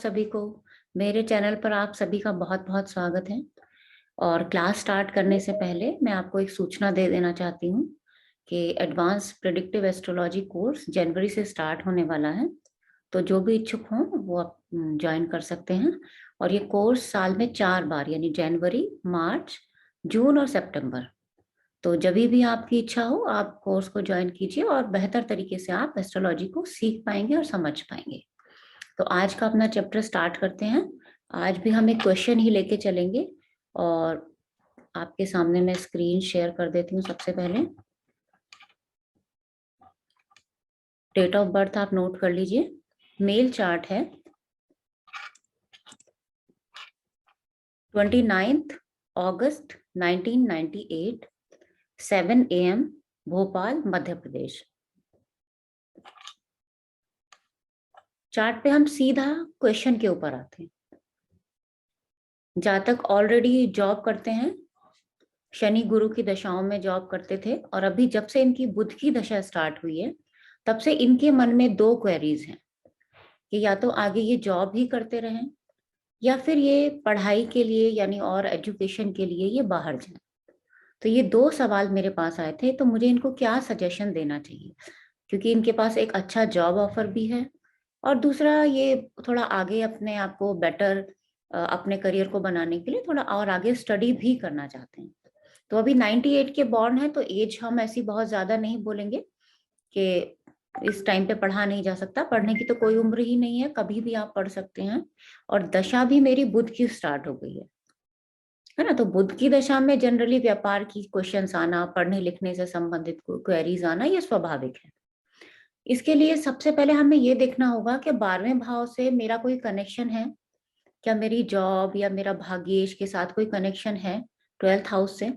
सभी को। मेरे चैनल पर आप सभी का बहुत बहुत स्वागत है। और क्लास स्टार्ट करने से पहले मैं आपको एक सूचना दे देना चाहती हूँ कि एडवांस प्रिडिक्टिव एस्ट्रोलॉजी कोर्स जनवरी से स्टार्ट होने वाला है। तो जो भी इच्छुक हों वो आप ज्वाइन कर सकते हैं। और ये कोर्स साल में 4 बार यानी जनवरी, मार्च, जून और सितंबर। तो जब भी आपकी इच्छा हो आप कोर्स को ज्वाइन कीजिए और बेहतर तरीके से आप एस्ट्रोलॉजी को सीख पाएंगे और समझ पाएंगे। तो आज का अपना चैप्टर स्टार्ट करते हैं। आज भी हम एक क्वेश्चन ही लेके चलेंगे और आपके सामने मैं स्क्रीन शेयर कर देती हूँ। सबसे पहले डेट ऑफ बर्थ आप नोट कर लीजिए। मेल चार्ट है 29 अगस्त 1998, 7 AM, भोपाल, मध्य प्रदेश। चार्ट पे हम सीधा क्वेश्चन के ऊपर आते हैं। जातक ऑलरेडी जॉब करते हैं, शनि गुरु की दशाओं में जॉब करते थे और अभी जब से इनकी बुध की दशा स्टार्ट हुई है तब से इनके मन में दो क्वेरीज हैं कि या तो आगे ये जॉब ही करते रहें या फिर ये पढ़ाई के लिए यानी और एजुकेशन के लिए ये बाहर जाएं। तो ये दो सवाल मेरे पास आए थे, तो मुझे इनको क्या सजेशन देना चाहिए, क्योंकि इनके पास एक अच्छा जॉब ऑफर भी है और दूसरा ये थोड़ा आगे अपने आप को बेटर अपने करियर को बनाने के लिए थोड़ा और आगे स्टडी भी करना चाहते हैं। तो अभी 98 के बॉर्न है, तो एज हम ऐसी बहुत ज्यादा नहीं बोलेंगे कि इस टाइम पे पढ़ा नहीं जा सकता। पढ़ने की तो कोई उम्र ही नहीं है, कभी भी आप पढ़ सकते हैं। और दशा भी मेरी बुध की स्टार्ट हो गई है ना। तो बुध की दशा में जनरली व्यापार की क्वेश्चंस आना, पढ़ने लिखने से संबंधित क्वेरीज आना, ये स्वाभाविक है। इसके लिए सबसे पहले हमें ये देखना होगा कि 12वें भाव से मेरा कोई कनेक्शन है क्या, मेरी जॉब या मेरा भाग्येश के साथ कोई कनेक्शन है 12th हाउस से।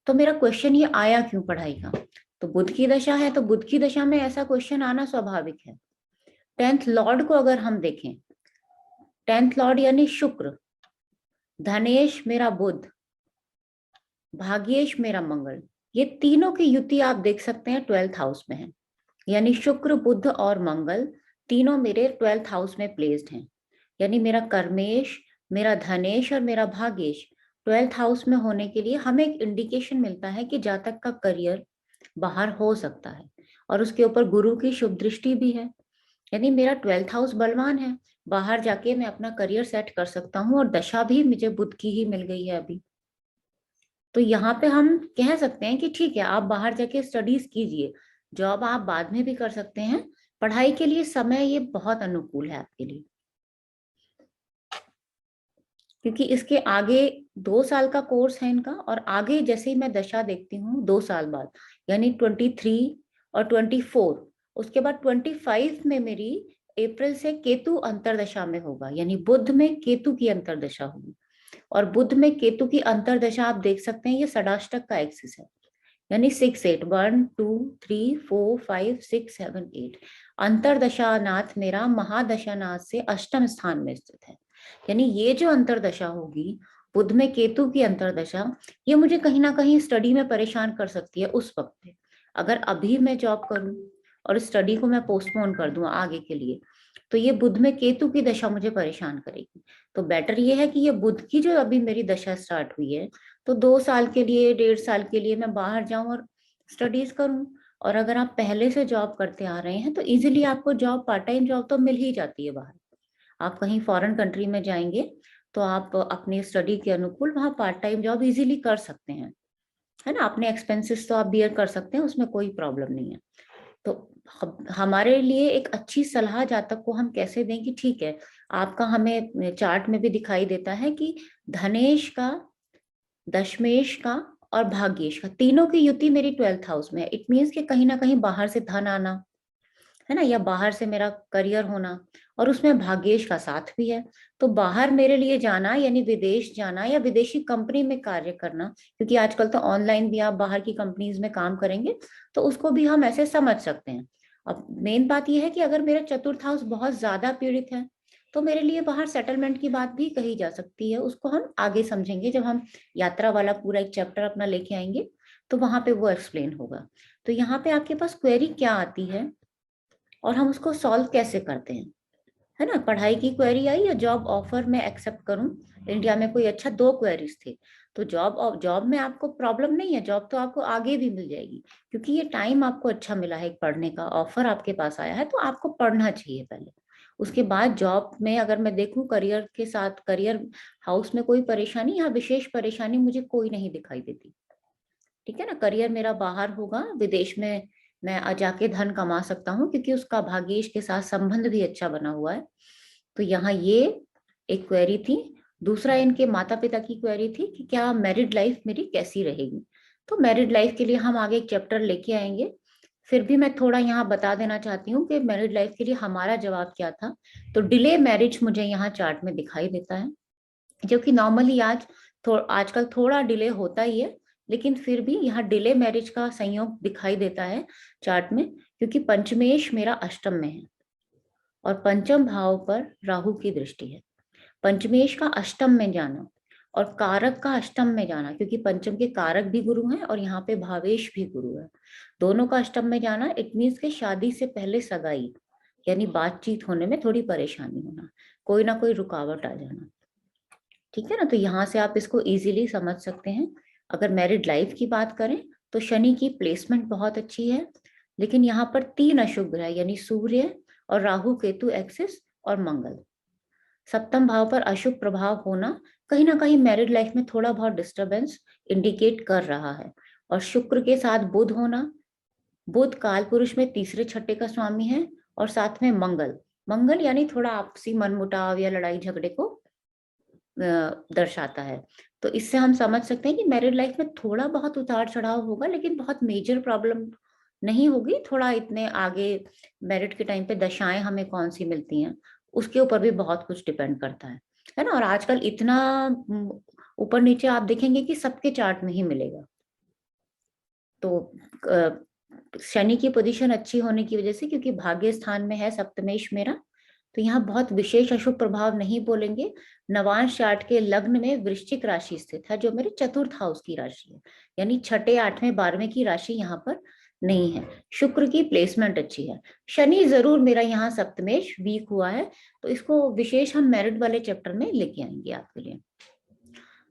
तो मेरा क्वेश्चन ये आया क्यों पढ़ाई का। तो बुध की दशा है, तो बुध की दशा में ऐसा क्वेश्चन आना स्वाभाविक है। 10th लॉर्ड को अगर हम देखें, 10th लॉर्ड यानी शुक्र, धनेश मेरा बुध, भाग्येश मेरा मंगल, ये तीनों की युति आप देख सकते हैं 12th हाउस में है। यानी शुक्र, बुध और मंगल तीनों मेरे 12th हाउस में प्लेस्ड हैं। यानी मेरा कर्मेश, मेरा धनेश और मेरा भाग्येश 12th हाउस में होने के लिए हमें एक इंडिकेशन मिलता है कि जातक का करियर बाहर हो सकता है। और उसके ऊपर गुरु की शुभ दृष्टि भी है, यानी मेरा 12th हाउस बलवान है, बाहर जाके मैं अपना करियर सेट कर सकता हूँ। और दशा भी मुझे बुध की ही मिल गई है अभी। तो यहाँ पे हम कह सकते हैं कि ठीक है, आप बाहर जाके स्टडीज कीजिए, जॉब आप बाद में भी कर सकते हैं। पढ़ाई के लिए समय ये बहुत अनुकूल है आपके लिए, क्योंकि इसके आगे 2 साल का कोर्स है इनका। और आगे जैसे ही मैं दशा देखती हूँ 2 साल बाद, यानी 23 और 24, उसके बाद 25 में मेरी अप्रैल से केतु अंतरदशा में होगा, यानी बुध में केतु की अंतरदशा होगी। और बुध में केतु की अंतरदशा आप देख सकते हैं, ये षडाष्टक का एक्सिस है, यानी 6 8, 1 2 3 4 5 6 7 8। अंतरदशा नाथ मेरा महादशा नाथ से अष्टम स्थान में स्थित है। यानी ये जो अंतरदशा होगी, बुध में केतु की अंतरदशा, ये मुझे कहीं ना कहीं स्टडी में परेशान कर सकती है उस वक्त पे। अगर अभी मैं जॉब करूं और स्टडी को मैं पोस्टपोन कर दूं आगे के लिए, तो ये बुध में केतु की दशा मुझे परेशान करेगी। तो बेटर ये है कि ये बुध की जो अभी मेरी दशा स्टार्ट हुई है, तो 2 साल के लिए, 1.5 साल के लिए मैं बाहर जाऊं और स्टडीज करूं। और अगर आप पहले से जॉब करते आ रहे हैं तो इजीली आपको जॉब, पार्ट टाइम जॉब तो मिल ही जाती है बाहर। आप कहीं फॉरेन कंट्री में जाएंगे तो आप अपनी स्टडी के अनुकूल वहाँ पार्ट टाइम जॉब इजीली कर सकते हैं, है ना। अपने एक्सपेंसेस तो आप बियर कर सकते हैं, उसमें कोई प्रॉब्लम नहीं है। तो हमारे लिए एक अच्छी सलाह जातक को हम कैसे दें कि ठीक है, आपका हमें चार्ट में भी दिखाई देता है कि धनेश का, दशमेश का और भाग्येश का तीनों की युति मेरी 12th हाउस में है। इट मीन्स कि कहीं ना कहीं बाहर से धन आना, है ना, या बाहर से मेरा करियर होना, और उसमें भाग्येश का साथ भी है। तो बाहर मेरे लिए जाना यानी विदेश जाना या विदेशी कंपनी में कार्य करना, क्योंकि आजकल तो ऑनलाइन भी आप बाहर की कंपनीज में काम करेंगे, तो उसको भी हम ऐसे समझ सकते हैं। अब मेन बात यह है कि अगर मेरा चतुर्थ हाउस बहुत ज्यादा पीड़ित है तो मेरे लिए बाहर सेटलमेंट की बात भी कही जा सकती है। उसको हम आगे समझेंगे जब हम यात्रा वाला पूरा एक चैप्टर अपना लेके आएंगे, तो वहां पे वो एक्सप्लेन होगा। तो यहाँ पे आपके पास क्वेरी क्या आती है और हम उसको सॉल्व कैसे करते हैं, है ना, पढ़ाई की क्वेरी आई या जॉब ऑफर में एक्सेप्ट करूं, इंडिया में कोई अच्छा, दो क्वेरीज थे। तो जॉब में आपको प्रॉब्लम नहीं है, जॉब तो आपको आगे भी मिल जाएगी, क्योंकि ये टाइम आपको अच्छा मिला है, पढ़ने का ऑफर आपके पास आया है, तो आपको पढ़ना चाहिए पहले। उसके बाद जॉब में अगर मैं देखूं करियर के साथ, करियर हाउस में कोई परेशानी या विशेष परेशानी मुझे कोई नहीं दिखाई देती। ठीक है ना, करियर मेरा बाहर होगा, विदेश में मैं जाके धन कमा सकता हूँ, क्योंकि उसका भाग्येश के साथ संबंध भी अच्छा बना हुआ है। तो यहाँ ये एक क्वेरी थी। दूसरा इनके माता पिता की क्वेरी थी कि क्या मैरिड लाइफ मेरी कैसी रहेगी। तो मैरिड लाइफ के लिए हम आगे एक चैप्टर लेके आएंगे। फिर भी मैं थोड़ा यहाँ बता देना चाहती हूँ कि मैरिड लाइफ के लिए हमारा जवाब क्या था। तो डिले मैरिज मुझे यहाँ चार्ट में दिखाई देता है, जो कि नॉर्मली आजकल थोड़ा डिले होता ही है, लेकिन फिर भी यहाँ डिले मैरिज का संयोग दिखाई देता है चार्ट में, क्योंकि पंचमेश मेरा अष्टम में है और पंचम भाव पर राहु की दृष्टि है। पंचमेश का अष्टम में जाना और कारक का अष्टम में जाना, क्योंकि पंचम के कारक भी गुरु हैं और यहाँ पे भावेश भी गुरु है, दोनों का अष्टम में जाना, इट मीन्स के शादी से पहले सगाई, यानी बातचीत होने में थोड़ी परेशानी होना, कोई ना कोई रुकावट आ जाना। ठीक है ना, तो यहाँ से आप इसको इजीली समझ सकते हैं। अगर मैरिड लाइफ की बात करें तो शनि की प्लेसमेंट बहुत अच्छी है, लेकिन यहाँ पर तीन अशुभ ग्रह यानी सूर्य और राहु केतु एक्सिस और मंगल, सप्तम भाव पर अशुभ प्रभाव होना कहीं ना कहीं मैरिड लाइफ में थोड़ा बहुत डिस्टरबेंस इंडिकेट कर रहा है। और शुक्र के साथ बुध होना, बुध काल पुरुष में तीसरे छठे का स्वामी है, और साथ में मंगल, मंगल यानी थोड़ा आपसी मनमुटाव या लड़ाई झगड़े को दर्शाता है। तो इससे हम समझ सकते हैं कि मैरिड लाइफ में थोड़ा बहुत उतार चढ़ाव होगा, लेकिन बहुत मेजर प्रॉब्लम नहीं होगी। थोड़ा इतने आगे मैरिड के टाइम पे दशाएं हमें कौन सी मिलती हैं, उसके ऊपर भी बहुत कुछ डिपेंड करता है ना। और आजकल इतना ऊपर नीचे आप देखेंगे कि सबके चार्ट में ही मिलेगा। तो शनि की पोजीशन अच्छी होने की वजह से, क्योंकि भाग्य स्थान में है सप्तमेश मेरा, तो यहाँ बहुत विशेष अशुभ प्रभाव नहीं बोलेंगे। नवांश चार्ट के लग्न में वृश्चिक राशि स्थित है, जो मेरे चतुर्थ हाउस की राशि है, यानी छठे आठवें बारहवें की राशि यहाँ पर नहीं है। शुक्र की प्लेसमेंट अच्छी है। शनि जरूर मेरा यहाँ सप्तमेश वीक हुआ है, तो इसको विशेष हम मेरिट वाले चैप्टर में लेके आएंगे आपके लिए।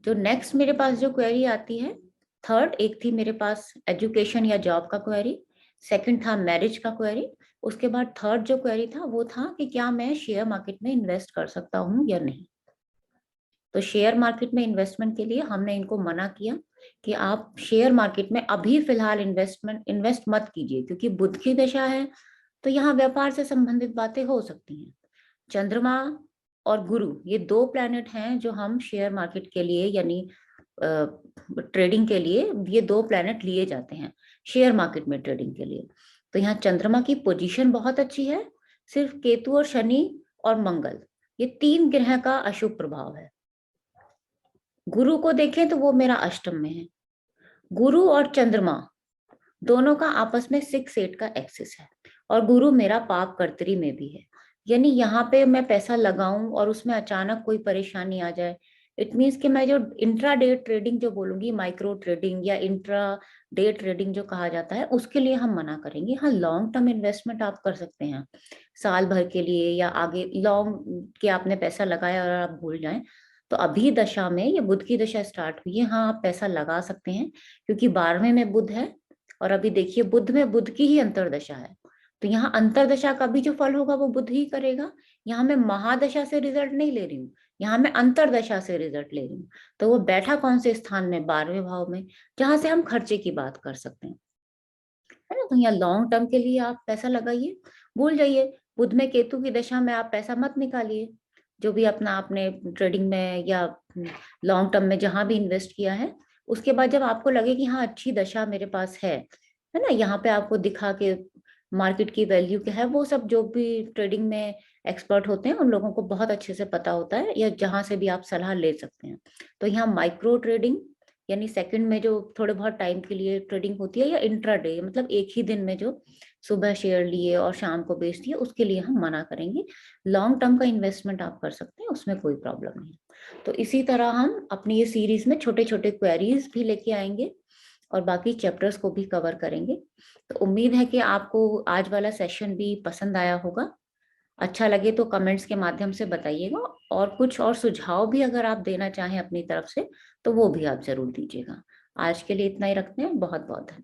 जो नेक्स्ट मेरे पास जो क्वेरी आती है, थर्ड, एक थी मेरे पास एजुकेशन या जॉब का क्वेरी, सेकंड था मैरिज का क्वेरी, उसके बाद थर्ड जो क्वेरी था वो था कि क्या मैं शेयर मार्केट में इन्वेस्ट कर सकता हूँ या नहीं। तो शेयर मार्केट में इन्वेस्टमेंट के लिए हमने इनको मना किया कि आप शेयर मार्केट में अभी फिलहाल इन्वेस्ट मत कीजिए, क्योंकि बुध की दशा है, तो यहाँ व्यापार से संबंधित बातें हो सकती हैं। चंद्रमा और गुरु ये दो प्लैनेट हैं जो हम शेयर मार्केट के लिए यानी ट्रेडिंग के लिए, ये दो प्लैनेट लिए जाते हैं शेयर मार्केट में ट्रेडिंग के लिए। तो यहाँ चंद्रमा की पोजीशन बहुत अच्छी है, सिर्फ केतु और शनि और मंगल ये तीन ग्रह का अशुभ प्रभाव है। गुरु को देखें तो वो मेरा अष्टम में है। गुरु और चंद्रमा दोनों का आपस में 6-8 का एक्सिस है, और गुरु मेरा पाप कर्तरी में भी है, यानी यहाँ पे मैं पैसा लगाऊं और उसमें अचानक कोई परेशानी आ जाए, इट मीन्स कि मैं जो इंट्रा डे ट्रेडिंग जो बोलूंगी, माइक्रो ट्रेडिंग या इंट्रा डे ट्रेडिंग जो कहा जाता है, उसके लिए हम मना करेंगे। हाँ, लॉन्ग टर्म इन्वेस्टमेंट आप कर सकते हैं, साल भर के लिए या आगे लॉन्ग के आपने पैसा लगाया और आप भूल जाएं, तो अभी दशा में ये बुध की दशा स्टार्ट हुई है, हाँ आप पैसा लगा सकते हैं, क्योंकि 12वें में बुध है, और अभी देखिए बुध में बुध की ही अंतरदशा है, तो यहाँ अंतरदशा का भी जो फल होगा वो बुध ही करेगा। यहाँ मैं महादशा से रिजल्ट नहीं ले रही हूँ, यहाँ मैं अंतरदशा से रिजल्ट ले रही हूँ। तो वो बैठा कौन से स्थान में, 12वें भाव में, जहां से हम खर्चे की बात कर सकते हैं, है ना। तो यहाँ लॉन्ग टर्म के लिए आप पैसा लगाइए, भूल जाइए बुध में केतु की दशा में आप पैसा मत निकालिए, जो भी अपना आपने ट्रेडिंग में या लॉन्ग टर्म में जहां भी इन्वेस्ट किया है। उसके बाद जब आपको लगे कि हाँ अच्छी दशा मेरे पास है ना, यहाँ पे आपको दिखा के मार्केट की वैल्यू क्या है, वो सब जो भी ट्रेडिंग में एक्सपर्ट होते हैं उन लोगों को बहुत अच्छे से पता होता है, या जहां से भी आप सलाह ले सकते हैं। तो यहाँ माइक्रो ट्रेडिंग यानी सेकंड में जो थोड़े बहुत टाइम के लिए ट्रेडिंग होती है, या इंट्राडे मतलब एक ही दिन में जो सुबह शेयर लिए और शाम को बेच दिए, उसके लिए हम मना करेंगे। लॉन्ग टर्म का इन्वेस्टमेंट आप कर सकते हैं, उसमें कोई प्रॉब्लम नहीं। तो इसी तरह हम अपनी ये सीरीज में छोटे छोटे क्वेरीज भी लेके आएंगे और बाकी चैप्टर्स को भी कवर करेंगे। तो उम्मीद है कि आपको आज वाला सेशन भी पसंद आया होगा। अच्छा लगे तो कमेंट्स के माध्यम से बताइएगा, और कुछ और सुझाव भी अगर आप देना चाहें अपनी तरफ से तो वो भी आप जरूर दीजिएगा। आज के लिए इतना ही रखते हैं, बहुत बहुत धन्यवाद।